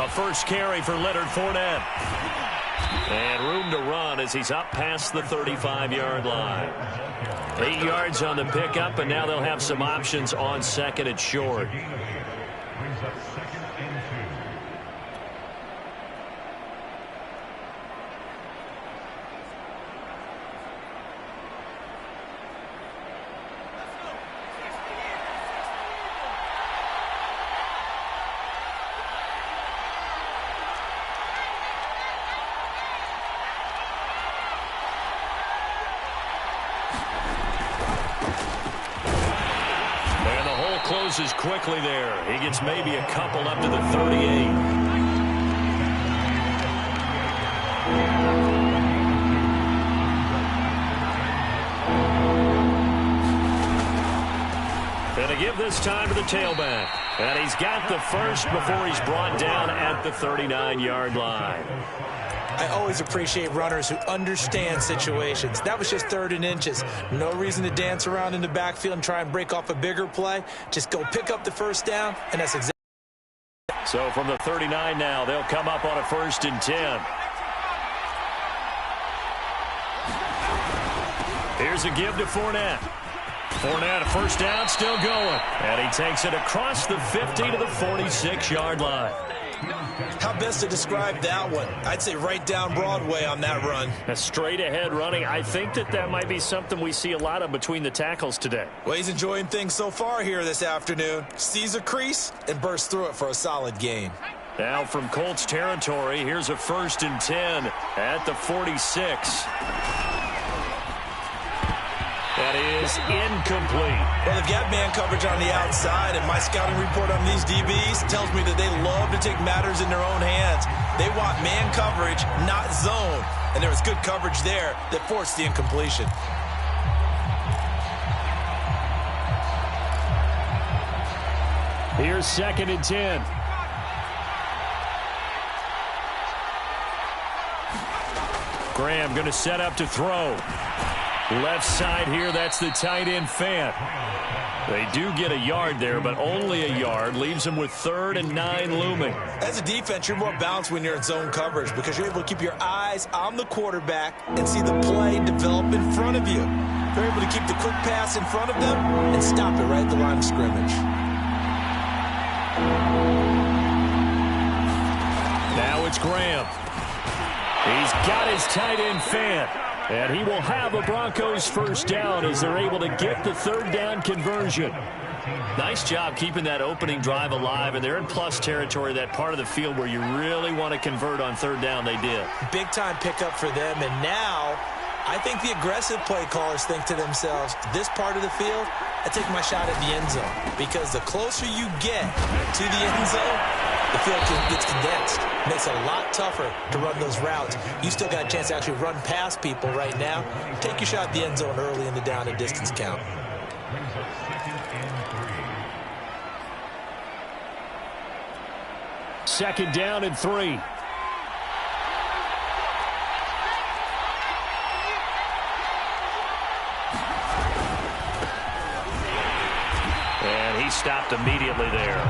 A first carry for Leonard Fournette. And room to run as he's up past the 35-yard line. 8 yards on the pickup, and now they'll have some options on second and short. Closes quickly there. He gets maybe a couple up to the 38. And to give this time to the tailback. And he's got the first before he's brought down at the 39-yard line. I always appreciate runners who understand situations. That was just 3rd and inches. No reason to dance around in the backfield and try and break off a bigger play. Just go pick up the first down, and that's exactly. So from the 39 now, they'll come up on a 1st and 10. Here's a give to Fournette. Fournette, a first down, still going. And he takes it across the 50 to the 46-yard line. How best to describe that one? I'd say right down Broadway on that run. A straight-ahead running. I think that might be something we see a lot of between the tackles today. Well, he's enjoying things so far here this afternoon. Sees a crease and bursts through it for a solid gain. Now from Colts territory, here's a 1st and 10 at the 46. That is incomplete. Well, they've got man coverage on the outside, and my scouting report on these DBs tells me that they love to take matters in their own hands. They want man coverage, not zone. And there was good coverage there that forced the incompletion. Here's 2nd and 10. Graham going to set up to throw. Left side here, that's the tight end Fant. They do get a yard there, but only a yard. Leaves them with 3rd and 9 looming. As a defense, you're more balanced when you're in zone coverage because you're able to keep your eyes on the quarterback and see the play develop in front of you. They're able to keep the quick pass in front of them and stop it right at the line of scrimmage. Now it's Graham. He's got his tight end Fant. And he will have a Broncos first down as they're able to get the 3rd down conversion. Nice job keeping that opening drive alive, and they're in plus territory, that part of the field where you really want to convert on 3rd down. They did. Big-time pickup for them, and now I think the aggressive play callers think to themselves, this part of the field, I take my shot at the end zone, because the closer you get to the end zone, the field gets condensed. Makes it a lot tougher to run those routes. You still got a chance to actually run past people right now. Take your shot at the end zone early in the down and distance count. Second down and 3. And he stopped immediately there.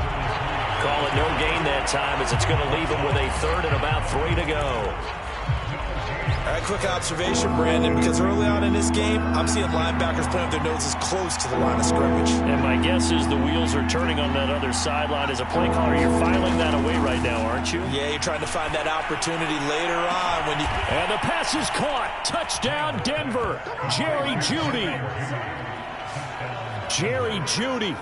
Call it no gain that time as it's going to leave him with a 3rd and about 3 to go. All right, quick observation, Brandon, because early on in this game, I'm seeing linebackers playing with their noses close to the line of scrimmage. And my guess is the wheels are turning on that other sideline. As a play caller, you're filing that away right now, aren't you? Yeah, you're trying to find that opportunity later on when you... And the pass is caught. Touchdown, Denver. Jerry Jeudy. Jerry Jeudy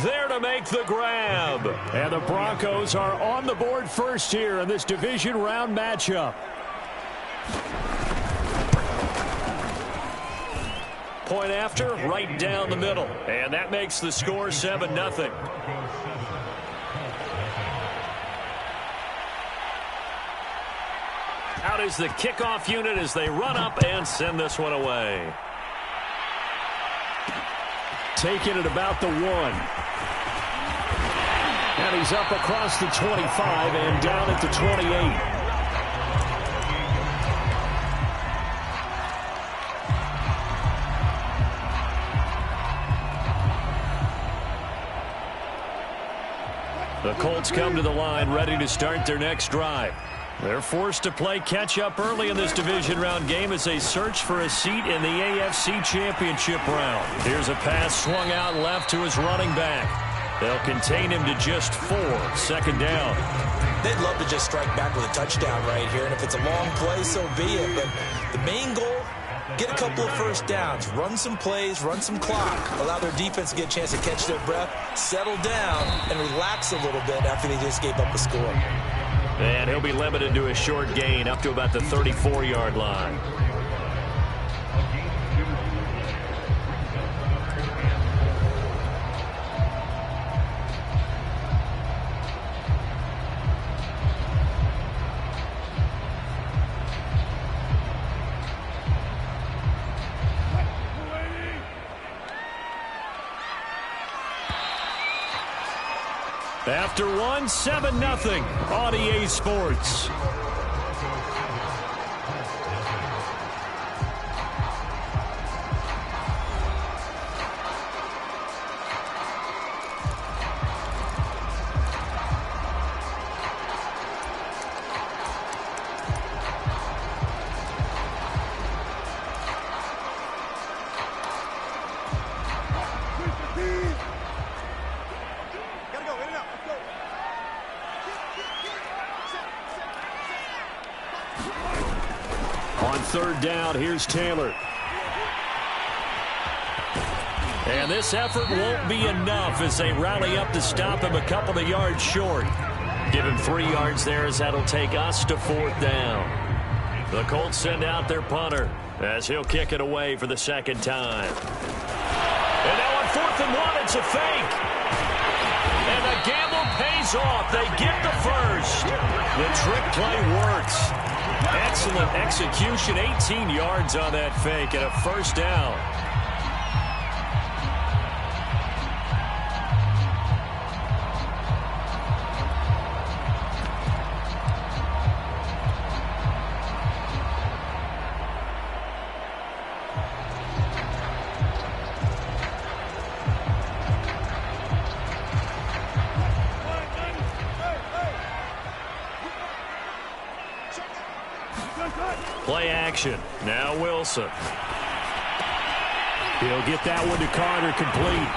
there to make the grab. And the Broncos are on the board first here in this division round matchup. Point after, right down the middle. And that makes the score 7-0. Out is the kickoff unit as they run up and send this one away. Taking it about the 1. And he's up across the 25 and down at the 28. The Colts come to the line ready to start their next drive. They're forced to play catch-up early in this division round game as they search for a seat in the AFC Championship round. Here's a pass swung out left to his running back. They'll contain him to just 4. Second down. They'd love to just strike back with a touchdown right here, and if it's a long play, so be it. But the main goal, get a couple of first downs, run some plays, run some clock, allow their defense to get a chance to catch their breath, settle down, and relax a little bit after they just gave up a score. And he'll be limited to a short gain up to about the 34-yard line. After one, 7-0 on EA Sports. Third down, here's Taylor. And this effort won't be enough as they rally up to stop him a couple of yards short. Give him 3 yards there as that'll take us to 4th down. The Colts send out their punter as he'll kick it away for the second time. And now on 4th and 1, it's a fake. And the gamble pays off. They get the first. The trick play works. Excellent execution, 18 yards on that fake and a first down. Play action. Now Wilson. He'll get that one to Carter complete.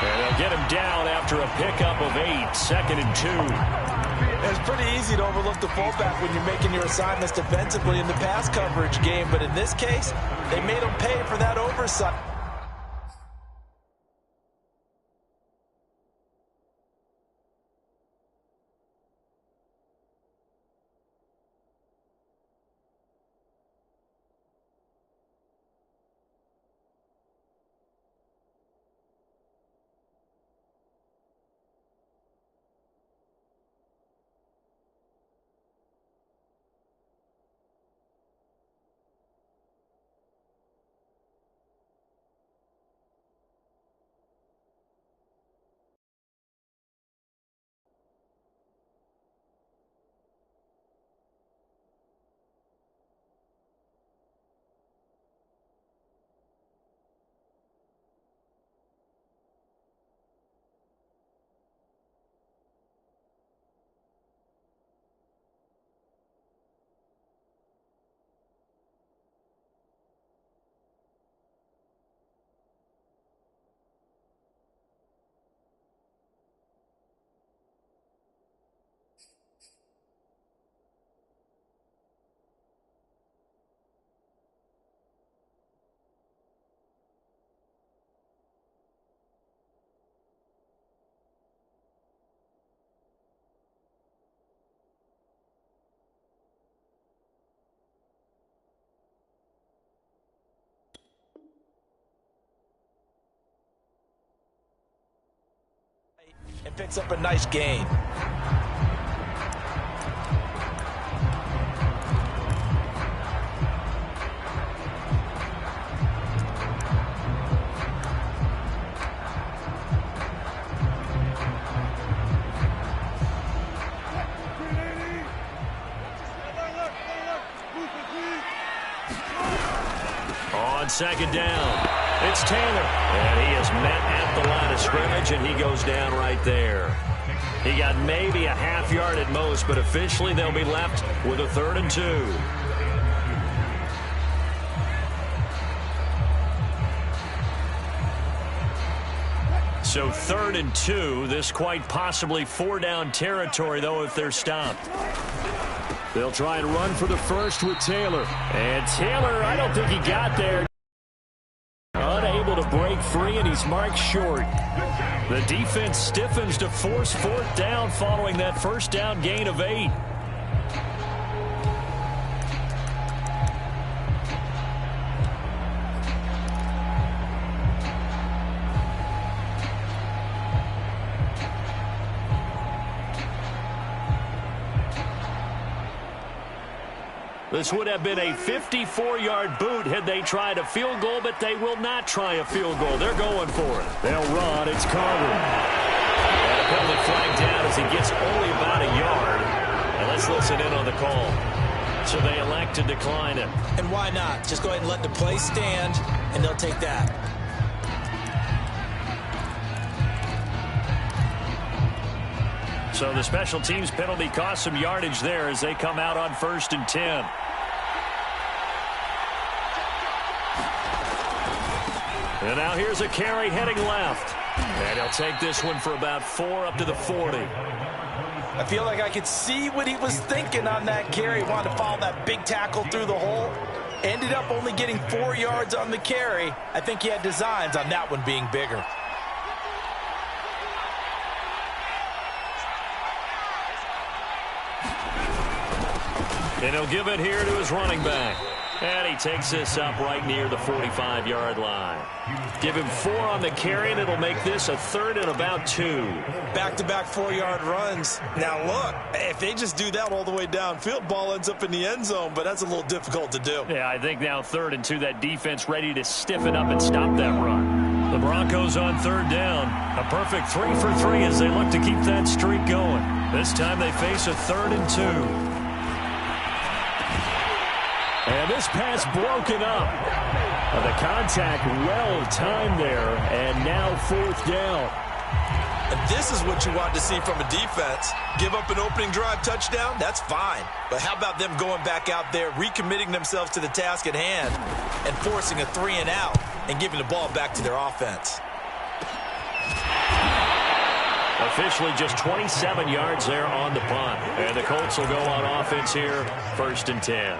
And they'll get him down after a pickup of 8. 2nd and 2. It's pretty easy to overlook the fullback when you're making your assignments defensively in the pass coverage game. But in this case, they made him pay for that oversight. And picks up a nice gain. On second down, it's Taylor. And he is met at the line of scrimmage, and he goes down right there. He got maybe a half yard at most, but officially they'll be left with a 3rd and 2. So 3rd and 2, this quite possibly 4-down territory, though, if they're stopped. They'll try and run for the first with Taylor. And Taylor, I don't think he got there. Unable to break free, and he's marked short. The defense stiffens to force 4th down following that first down gain of 8. This would have been a 54-yard boot had they tried a field goal, but they will not try a field goal. They're going for it. They'll run. It's Carter. And a penalty flag down as he gets only about a yard. And let's listen in on the call. So they elect to decline it. And why not? Just go ahead and let the play stand, and they'll take that. So the special teams penalty cost some yardage there as they come out on 1st and 10. And now here's a carry heading left. And he'll take this one for about 4 up to the 40. I feel like I could see what he was thinking on that carry. He wanted to follow that big tackle through the hole. Ended up only getting 4 yards on the carry. I think he had designs on that one being bigger. And he'll give it here to his running back. And he takes this up right near the 45-yard line. Give him 4 on the carry, and it'll make this a 3rd and about 2. Back-to-back 4-yard runs. Now, look, if they just do that all the way downfield, ball ends up in the end zone, but that's a little difficult to do. Yeah, I think now 3rd and 2, that defense ready to stiffen up and stop that run. The Broncos on 3rd down. A perfect 3 for 3 as they look to keep that streak going. This time they face a 3rd and 2. And this pass broken up. The contact well timed there, and now 4th down. And this is what you want to see from a defense. Give up an opening drive touchdown, that's fine. But how about them going back out there, recommitting themselves to the task at hand, and forcing a 3 and out, and giving the ball back to their offense. Officially just 27 yards there on the punt. And the Colts will go on offense here, 1st and 10.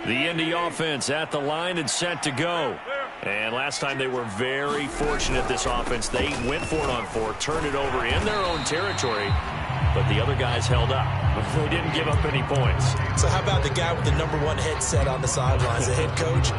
The Indy offense at the line and set to go. And last time they were very fortunate, this offense. They went for it on 4, turned it over in their own territory, but the other guys held up. They didn't give up any points. So how about the guy with the #1 headset on the sidelines, the head coach?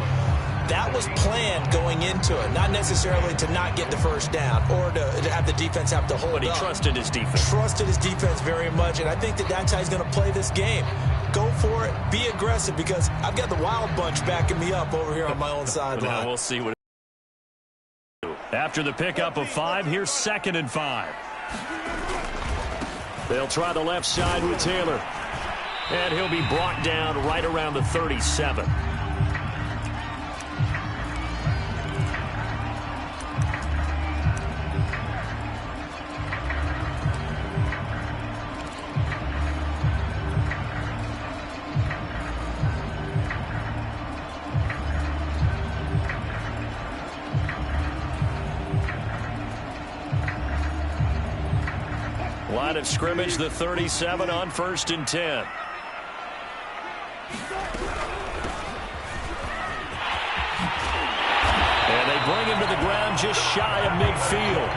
That was planned going into it, not necessarily to not get the first down or to have the defense have to hold up. But he trusted his defense. Trusted his defense very much, and I think that's how he's going to play this game. Go for it, be aggressive, because I've got the wild bunch backing me up over here on my own sideline. Now we'll see what. After the pickup of 5, here's 2nd and 5. They'll try the left side with Taylor. And he'll be brought down right around the 37. Line of scrimmage, the 37 on 1st and 10. And they bring him to the ground just shy of midfield.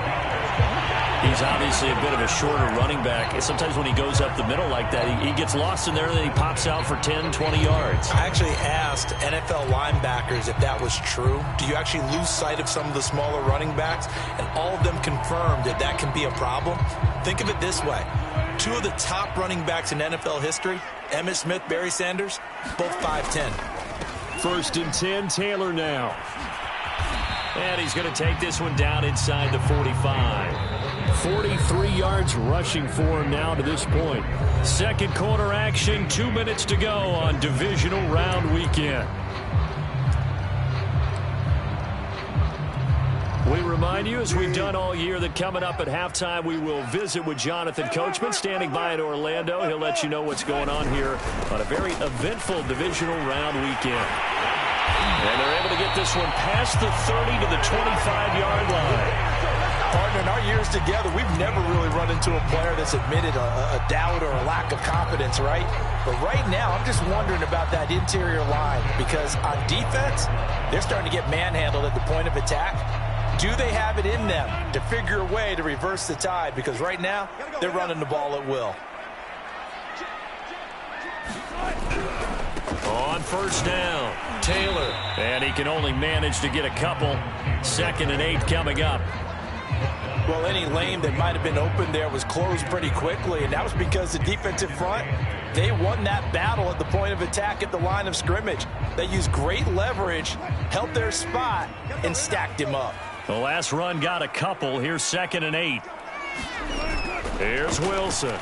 He's obviously a bit of a shorter running back. Sometimes when he goes up the middle like that, he gets lost in there and then he pops out for 10, 20 yards. I actually asked NFL linebackers if that was true. Do you actually lose sight of some of the smaller running backs? And all of them confirmed that that can be a problem. Think of it this way. 2 of the top running backs in NFL history, Emmitt Smith, Barry Sanders, both 5'10". 1st and 10, Taylor now. And he's going to take this one down inside the 45. 43 yards rushing for him now to this point. Second quarter action, 2 minutes to go on divisional round weekend. We remind you, as we've done all year, that coming up at halftime, we will visit with Jonathan Coachman, standing by in Orlando. He'll let you know what's going on here on a very eventful divisional round weekend. And they're able to get this one past the 30 to the 25-yard line. Partner, in our years together, we've never really run into a player that's admitted a doubt or a lack of confidence, right? But right now, I'm just wondering about that interior line, because on defense, they're starting to get manhandled at the point of attack. Do they have it in them to figure a way to reverse the tide? Because right now, they're running the ball at will. On 1st down, Taylor. And he can only manage to get a couple. 2nd and 8 coming up. Well, any lane that might have been open there was closed pretty quickly, and that was because the defensive front, they won that battle at the point of attack at the line of scrimmage. They used great leverage, held their spot, and stacked him up. The last run got a couple. Here's 2nd and 8. Here's Wilson.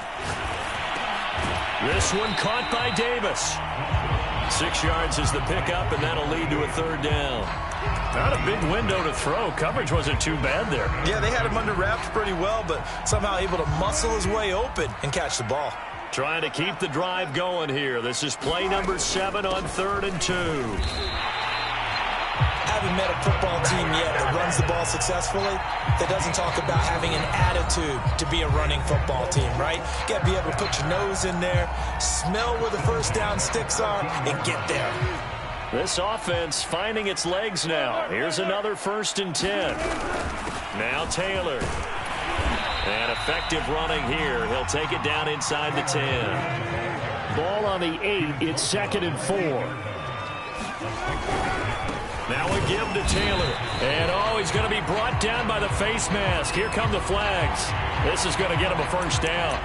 This one caught by Davis. 6 yards is the pickup, and that'll lead to a 3rd down. Not a big window to throw. Coverage wasn't too bad there. Yeah, they had him under wraps pretty well, but somehow able to muscle his way open and catch the ball. Trying to keep the drive going here. This is play number 7 on 3rd and 2. Haven't met a football team yet that runs the ball successfully that doesn't talk about having an attitude to be a running football team, right? You got to be able to put your nose in there, smell where the first down sticks are, and get there. This offense finding its legs now. Here's another 1st and 10. Now Taylor. And effective running here. He'll take it down inside the 10. Ball on the 8. It's 2nd and 4. Now we give to Taylor. And, he's going to be brought down by the face mask. Here come the flags. This is going to get him a 1st down.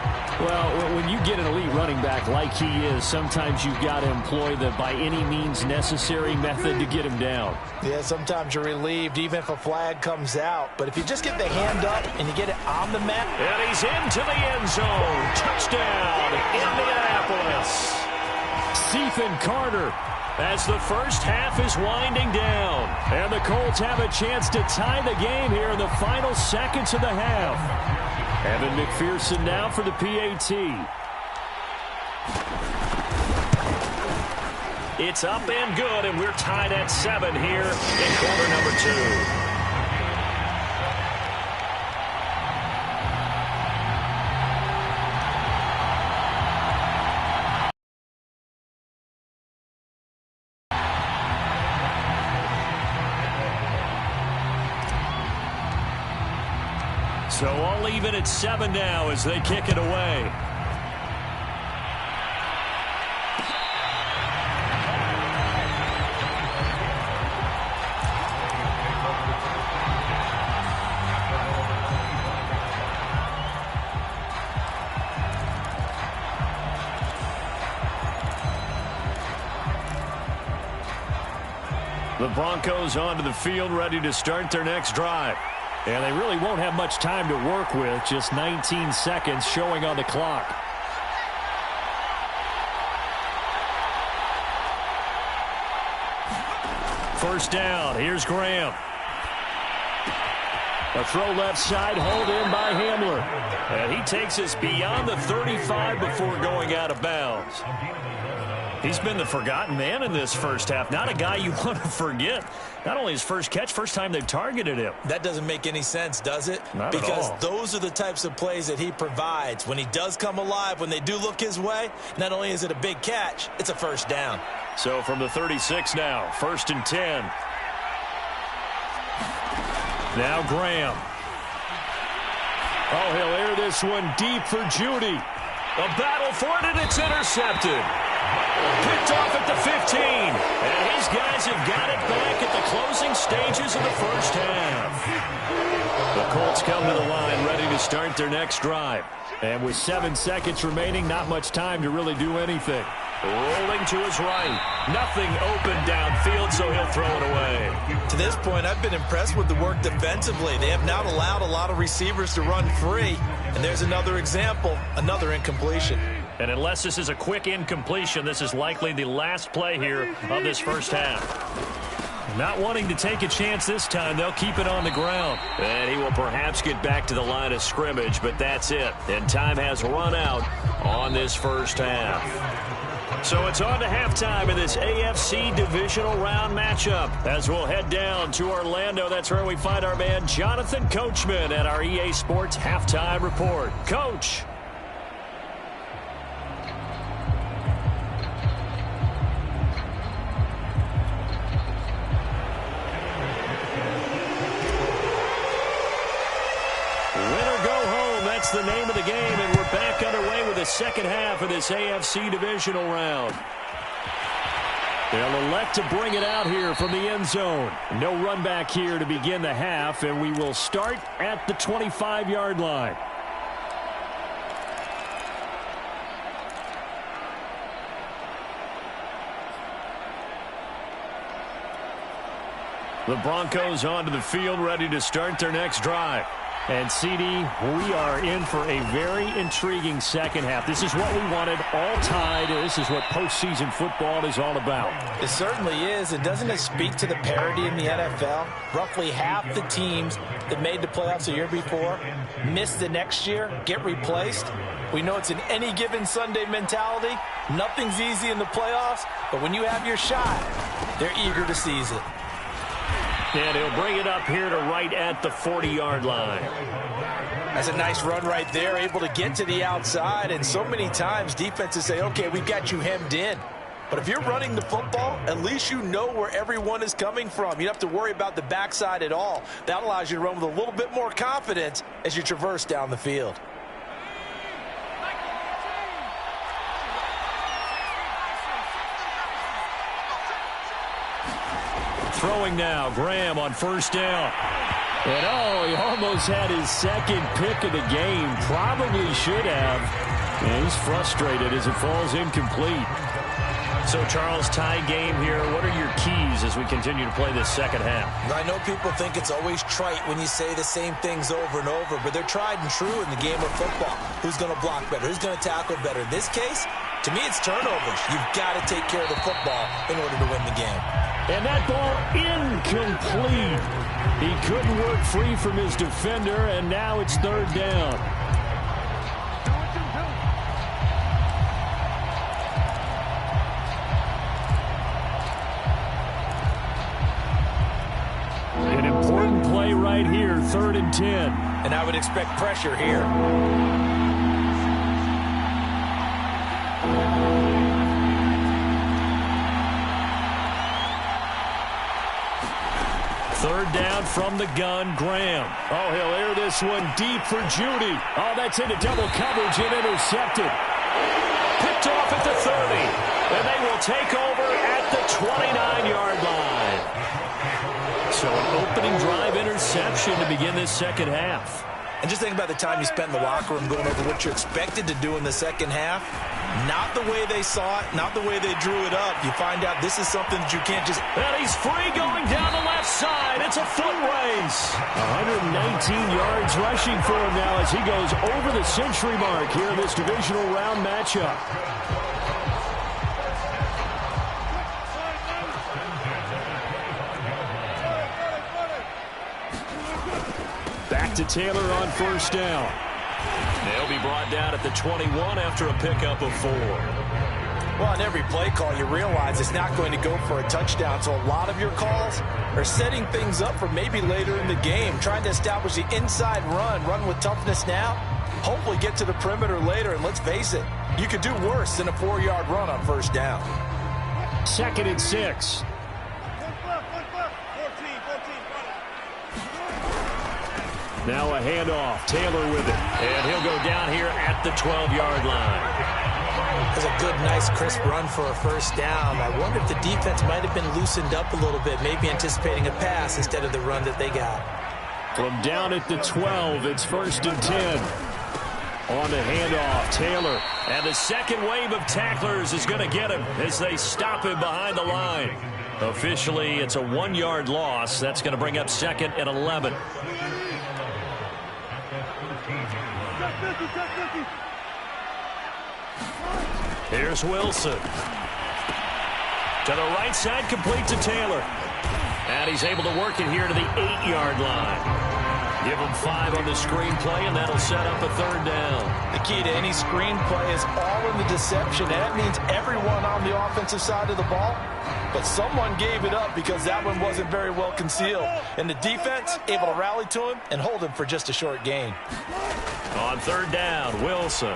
Well, when you get an elite running back like he is, sometimes you've got to employ the by any means necessary method to get him down. Yeah, sometimes you're relieved even if a flag comes out. But if you just get the hand up and you get it on the mat. And he's into the end zone. Touchdown, Indianapolis. Ethan Carter. As the first half is winding down. And the Colts have a chance to tie the game here in the final seconds of the half. Evan McPherson now for the PAT. It's up and good, and we're tied at 7 here in quarter number 2. So all even at 7 now as they kick it away. The Broncos onto the field, ready to start their next drive. And they really won't have much time to work with, just 19 seconds showing on the clock. First down, here's Graham. A throw left side, hauled in by Hamler. And he takes us beyond the 35 before going out of bounds. He's been the forgotten man in this first half. Not a guy you want to forget. Not only his first catch, first time they've targeted him. That doesn't make any sense, does it? Not at all. Because those are the types of plays that he provides. When he does come alive, when they do look his way, not only is it a big catch, it's a first down. So from the 36 now, 1st and 10. Now Graham. Oh, he'll air this one deep for Judy. A battle for it, and it's intercepted. Picked off at the 15. And his guys have got it back at the closing stages of the first half. The Colts come to the line ready to start their next drive. And with 7 seconds remaining, not much time to really do anything. Rolling to his right. Nothing open downfield, so he'll throw it away. To this point, I've been impressed with the work defensively. They have not allowed a lot of receivers to run free. And there's another example, another incompletion. And unless this is a quick incompletion, this is likely the last play here of this first half. Not wanting to take a chance this time, they'll keep it on the ground. And he will perhaps get back to the line of scrimmage, but that's it. And time has run out on this first half. So it's on to halftime in this AFC divisional round matchup. As we'll head down to Orlando, that's where we find our man Jonathan Coachman at our EA Sports Halftime Report. Coach. That's the name of the game, and we're back underway with the second half of this AFC divisional round. They'll elect to bring it out here from the end zone. No run back here to begin the half, and we will start at the 25-yard line. The Broncos onto the field, ready to start their next drive. And, CD, we are in for a very intriguing second half. This is what we wanted, all tied. This is what postseason football is all about. It certainly is. And doesn't it speak to the parity in the NFL? Roughly half the teams that made the playoffs the year before miss the next year, get replaced. We know it's an any given Sunday mentality. Nothing's easy in the playoffs, but when you have your shot, they're eager to seize it. And he'll bring it up here to right at the 40-yard line. That's a nice run right there, able to get to the outside. And so many times defenses say, okay, we've got you hemmed in. But if you're running the football, at least you know where everyone is coming from. You don't have to worry about the backside at all. That allows you to run with a little bit more confidence as you traverse down the field. Throwing now, Graham on first down. And, he almost had his second pick of the game. Probably should have. And he's frustrated as it falls incomplete. So, Charles, tie game here. What are your keys as we continue to play this second half? I know people think it's always trite when you say the same things over and over, but they're tried and true in the game of football. Who's going to block better? Who's going to tackle better? In this case, to me, it's turnovers. You've got to take care of the football in order to win the game. And that ball incomplete. He couldn't work free from his defender, and now it's third down. An important play right here, 3rd and 10. And I would expect pressure here. Third down from the gun, Graham. He'll air this one deep for Judy. That's into double coverage and intercepted. Picked off at the 30. And they will take over at the 29-yard line. So an opening drive interception to begin this second half. And just think about the time you spent in the locker room going over what you expected to do in the second half. Not the way they saw it, not the way they drew it up. You find out this is something that you can't just... And he's free going down the left side. It's a foot race. 119 yards rushing for him now as he goes over the century mark here in this divisional round matchup. Back to Taylor on first down. They'll be brought down at the 21 after a pickup of 4. Well, on every play call, you realize it's not going to go for a touchdown. So a lot of your calls are setting things up for maybe later in the game, trying to establish the inside run with toughness now, hopefully get to the perimeter later. And let's face it, you could do worse than a 4-yard run on first down. 2nd and 6. Now a handoff. Taylor with it. And he'll go down here at the 12-yard line. That's a good, nice, crisp run for a first down. I wonder if the defense might have been loosened up a little bit, maybe anticipating a pass instead of the run that they got. From down at the 12, it's 1st and 10. On the handoff, Taylor. And the second wave of tacklers is going to get him as they stop him behind the line. Officially, it's a 1-yard loss. That's going to bring up 2nd and 11. Here's Wilson. To the right side, complete to Taylor. And he's able to work it here to the 8-yard line. Give him 5 on the screenplay, and that'll set up a 3rd down. The key to any screenplay is all in the deception, and that means everyone on the offensive side of the ball. But someone gave it up because that one wasn't very well concealed. And the defense able to rally to him and hold him for just a short gain. On 3rd down, Wilson.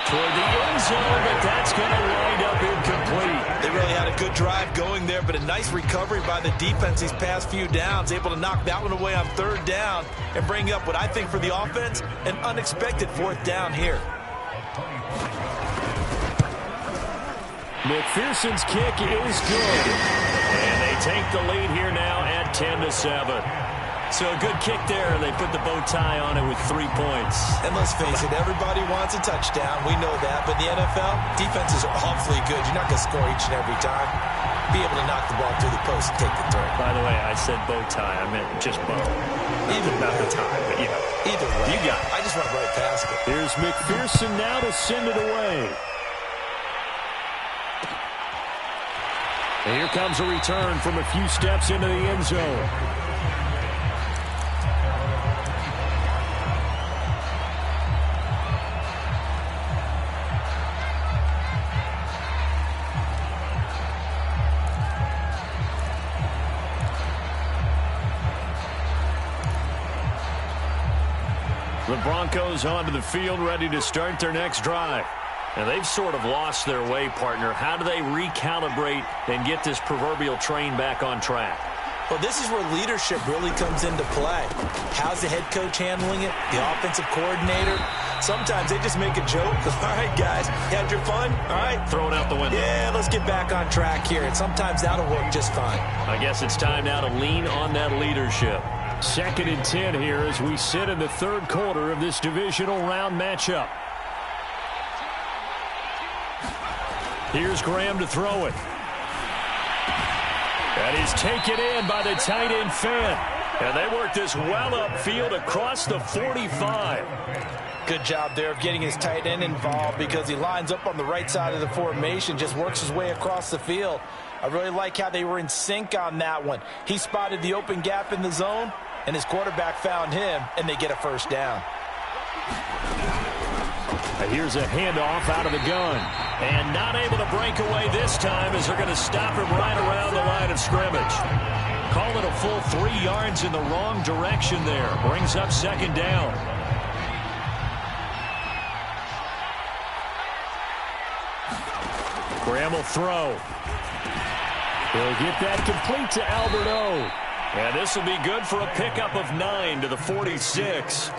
Toward the end zone, but that's going to wind up incomplete. They really had a good drive going there, but a nice recovery by the defense these past few downs, able to knock that one away on 3rd down and bring up what I think for the offense, an unexpected 4th down here. McPherson's kick is good. And they take the lead here now at 10-7. So a good kick there, and they put the bow tie on it with 3 points. And let's face it, everybody wants a touchdown. We know that. But in the NFL, defenses are awfully good. You're not going to score each and every time. Be able to knock the ball through the post and take the turn. By the way, I said bow tie. I meant just bow. Either not the tie, but yeah. Either way. You got it. I just went right past it. Here's McPherson now to send it away. And here comes a return from a few steps into the end zone. The Broncos onto the field, ready to start their next drive. And they've sort of lost their way, partner. How do they recalibrate and get this proverbial train back on track? Well, this is where leadership really comes into play. How's the head coach handling it? The offensive coordinator? Sometimes they just make a joke. All right, guys, you had your fun? All right. Throw it out the window. Yeah, let's get back on track here. And sometimes that'll work just fine. I guess it's time now to lean on that leadership. 2nd and 10 here as we sit in the 3rd quarter of this divisional round matchup. Here's Graham to throw it. That is taken in by the tight end Fant. And they work this well upfield across the 45. Good job there of getting his tight end involved because he lines up on the right side of the formation, just works his way across the field. I really like how they were in sync on that one. He spotted the open gap in the zone, and his quarterback found him, and they get a 1st down. Here's a handoff out of the gun. And not able to break away this time as they're going to stop him right around the line of scrimmage. Call it a full 3 yards in the wrong direction there. Brings up 2nd down. Graham will throw. He'll get that complete to Albert O. And this will be good for a pickup of 9 to the 46.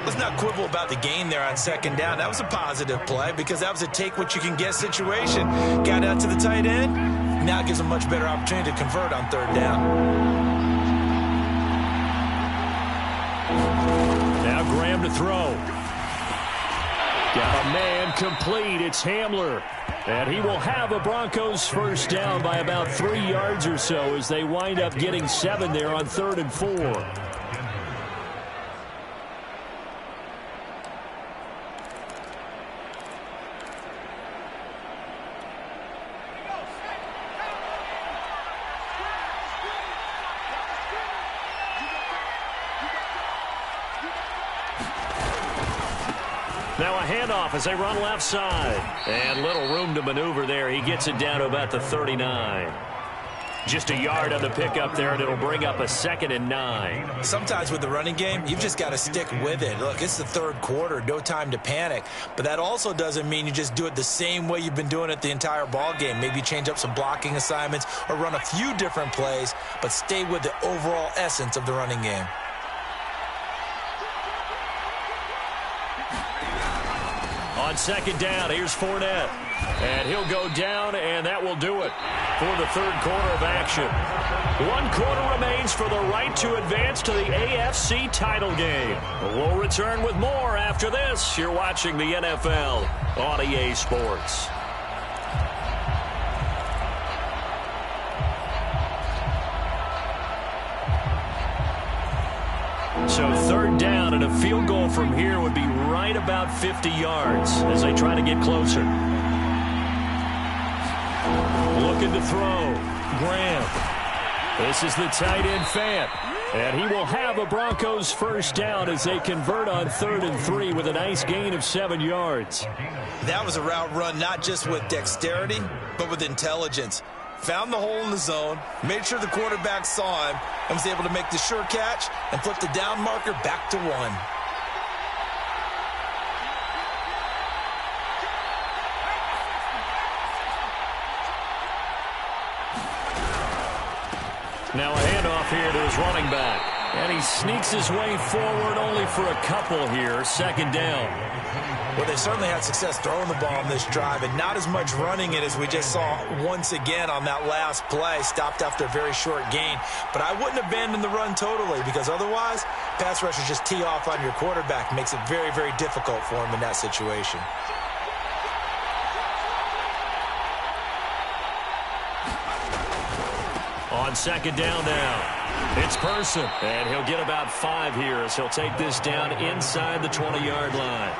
Let's not quibble about the gain there on 2nd down. That was a positive play because that was a take-what-you-can-get situation. Got out to the tight end. Now it gives them much better opportunity to convert on 3rd down. Now Graham to throw. Got a man complete. It's Hamler. And he will have a Broncos 1st down by about 3 yards or so as they wind up getting 7 there on 3rd and 4. Now a handoff as they run left side. And little room to maneuver there. He gets it down to about the 39. Just a yard on the pickup there, and it'll bring up a 2nd and 9. Sometimes with the running game, you've just got to stick with it. Look, it's the 3rd quarter, no time to panic. But that also doesn't mean you just do it the same way you've been doing it the entire ball game. Maybe change up some blocking assignments or run a few different plays, but stay with the overall essence of the running game. On 2nd down, here's Fournette. And he'll go down, and that will do it for the third quarter of action. 1 quarter remains for the right to advance to the AFC title game. We'll return with more after this. You're watching the NFL on EA Sports. So third down, and a field goal from here would be right about 50 yards as they try to get closer. Looking to throw. Graham. This is the tight end, Fant. And he will have a Broncos first down as they convert on 3rd and 3 with a nice gain of 7 yards. That was a route run not just with dexterity, but with intelligence. Found the hole in the zone, made sure the quarterback saw him, and was able to make the sure catch and flip the down marker back to 1. Now a handoff here to his running back. And he sneaks his way forward only for a couple here. 2nd down. Well, they certainly had success throwing the ball on this drive and not as much running it as we just saw once again on that last play. Stopped after a very short gain. But I wouldn't abandon the run totally because otherwise, pass rushers just tee off on your quarterback. Makes it very, very difficult for him in that situation. On 2nd down now. It's Person. And he'll get about 5 here as he'll take this down inside the 20-yard line.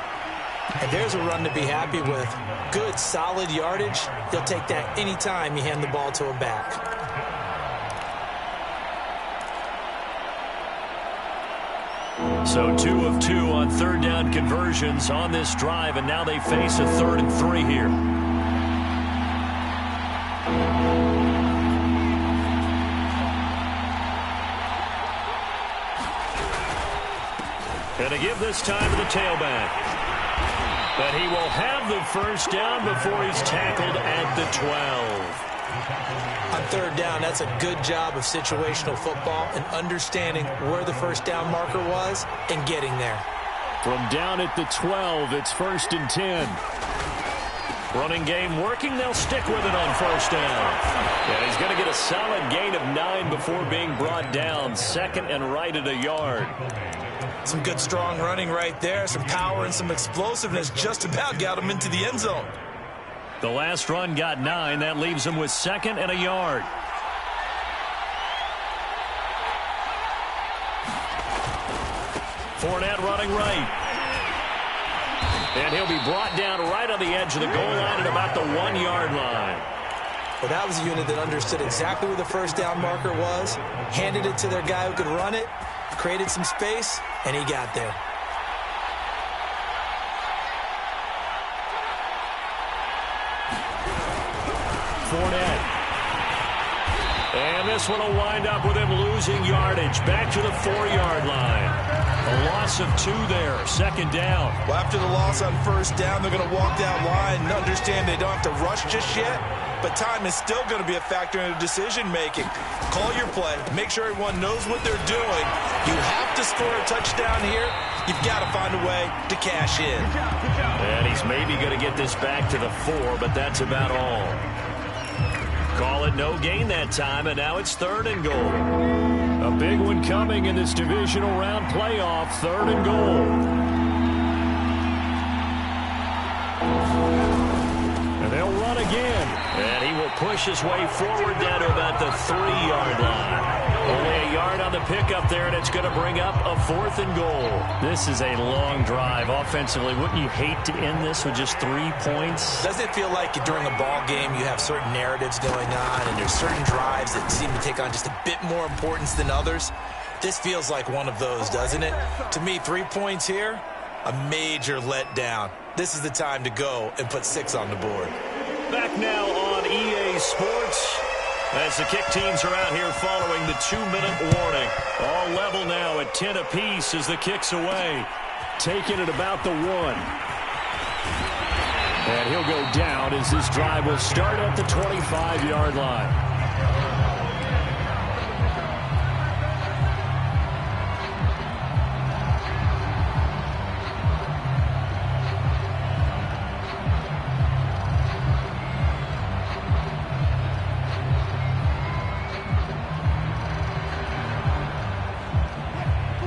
And there's a run to be happy with. Good, solid yardage. He'll take that anytime you hand the ball to a back. So 2 of 2 on 3rd down conversions on this drive, and now they face a 3rd and 3 here. And to give this time to the tailback. But he will have the first down before he's tackled at the 12. On 3rd down, that's a good job of situational football and understanding where the first down marker was and getting there. From down at the 12, it's 1st and 10. Running game working. They'll stick with it on 1st down. Yeah, he's going to get a solid gain of 9 before being brought down. 2nd and right at a yard. Some good, strong running right there. Some power and some explosiveness just about got him into the end zone. The last run got 9. That leaves him with 2nd and a yard. Fournette running right. And he'll be brought down right on the edge of the goal line at about the 1-yard line. Well, that was a unit that understood exactly where the first down marker was, handed it to their guy who could run it, created some space, and he got there. Fournette. And this one will wind up with him losing yardage back to the 4-yard line. A loss of 2 there, 2nd down. Well, after the loss on 1st down, they're going to walk that line and understand they don't have to rush just yet, but time is still going to be a factor in the decision-making. Call your play. Make sure everyone knows what they're doing. You have to score a touchdown here. You've got to find a way to cash in. And he's maybe going to get this back to the 4, but that's about all. Call it no gain that time, and now it's 3rd and goal. A big one coming in this divisional round playoff, 3rd and goal. And they'll run again. And he will push his way forward down to about the 3-yard line. Only a yard on the pickup there, and it's going to bring up a 4th and goal. This is a long drive offensively. Wouldn't you hate to end this with just 3 points? Doesn't it feel like during a ball game you have certain narratives going on and there's certain drives that seem to take on just a bit more importance than others? This feels like one of those, doesn't it? To me, 3 points here, a major letdown. This is the time to go and put 6 on the board. Back now on EA Sports as the kick teams are out here following the 2-minute warning. All level now at 10 apiece as the kick's away. Taking it about the 1. And he'll go down as this drive will start at the 25-yard line.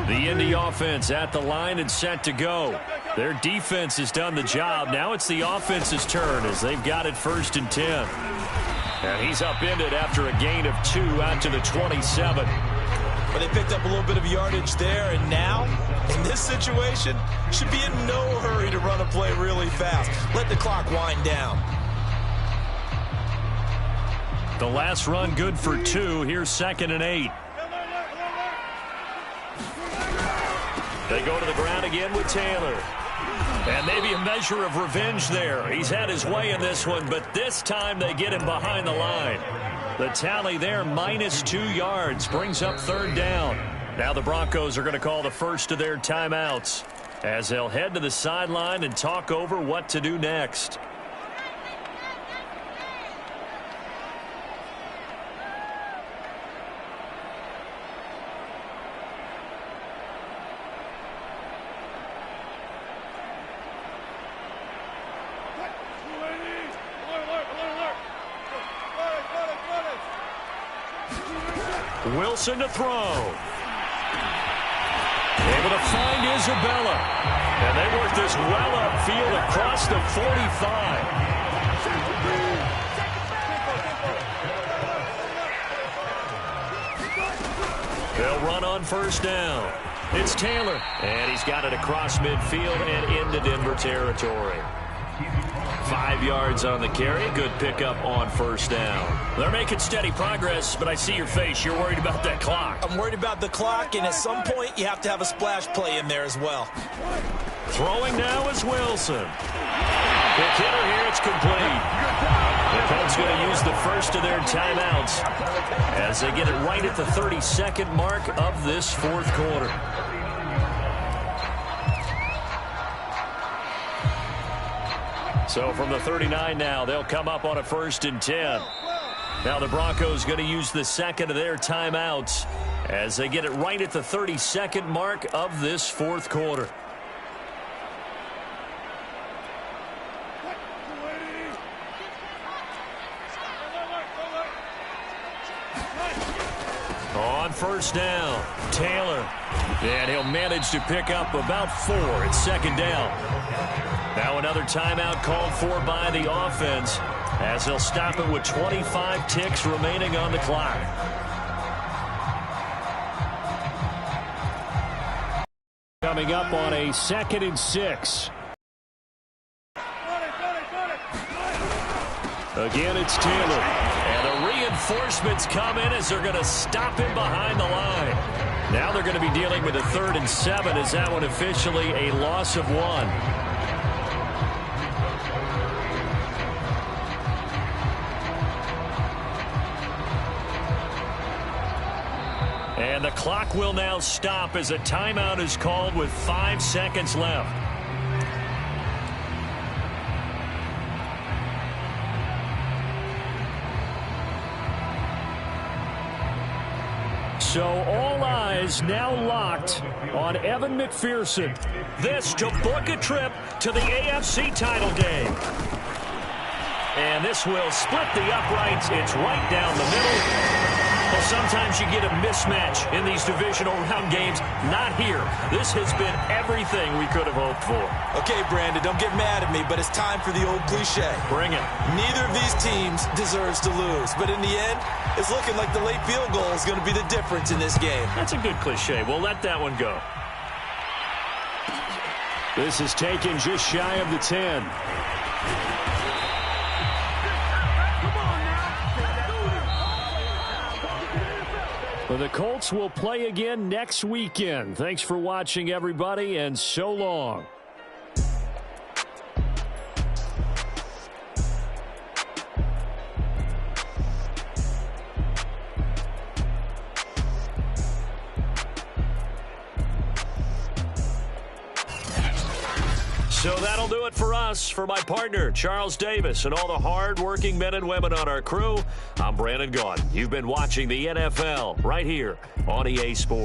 The Indy offense at the line and set to go. Their defense has done the job. Now it's the offense's turn as they've got it 1st and 10. And he's upended after a gain of 2 out to the 27. But they picked up a little bit of yardage there, and now, in this situation, should be in no hurry to run a play really fast. Let the clock wind down. The last run good for 2. Here's 2nd and 8. They go to the ground again with Taylor. And maybe a measure of revenge there. He's had his way in this one, but this time they get him behind the line. The tally there, -2 yards, brings up 3rd down. Now the Broncos are going to call the first of their timeouts as they'll head to the sideline and talk over what to do next. Wilson to throw. Able to find Isabella. And they work this well upfield across the 45. They'll run on 1st down. It's Taylor. And he's got it across midfield and into Denver territory. 5 yards on the carry. Good pickup on 1st down. They're making steady progress, but I see your face. You're worried about that clock. I'm worried about the clock, and at some point, you have to have a splash play in there as well. Throwing now is Wilson. Quick hitter here. It's complete. The Colts going to use the first of their timeouts as they get it right at the 32nd mark of this 4th quarter. So from the 39 now, they'll come up on a 1st and 10. Now the Broncos going to use the 2nd of their timeouts as they get it right at the 32nd mark of this 4th quarter. On 1st down, Taylor. And he'll manage to pick up about 4 at 2nd down. Now another timeout called for by the offense as they'll stop it with 25 ticks remaining on the clock. Coming up on a 2nd and 6. Again, it's Taylor. And the reinforcements come in as they're going to stop him behind the line. Now they're going to be dealing with a 3rd and 7 as that one officially a loss of 1. And the clock will now stop as a timeout is called with 5 seconds left. So all eyes now locked on Evan McPherson. This to book a trip to the AFC title game. And this will split the uprights. It's right down the middle. Well, sometimes you get a mismatch in these divisional round games. Not here. This has been everything we could have hoped for. Okay, Brandon, don't get mad at me, but it's time for the old cliche. Bring it. Neither of these teams deserves to lose, but in the end, it's looking like the late field goal is going to be the difference in this game. That's a good cliche. We'll let that one go. This is taken just shy of the 10. Well, the Colts will play again next weekend. Thanks for watching, everybody, and so long. So that'll do it for us. For my partner, Charles Davis, and all the hard-working men and women on our crew, I'm Brandon Gaudin. You've been watching the NFL right here on EA Sports.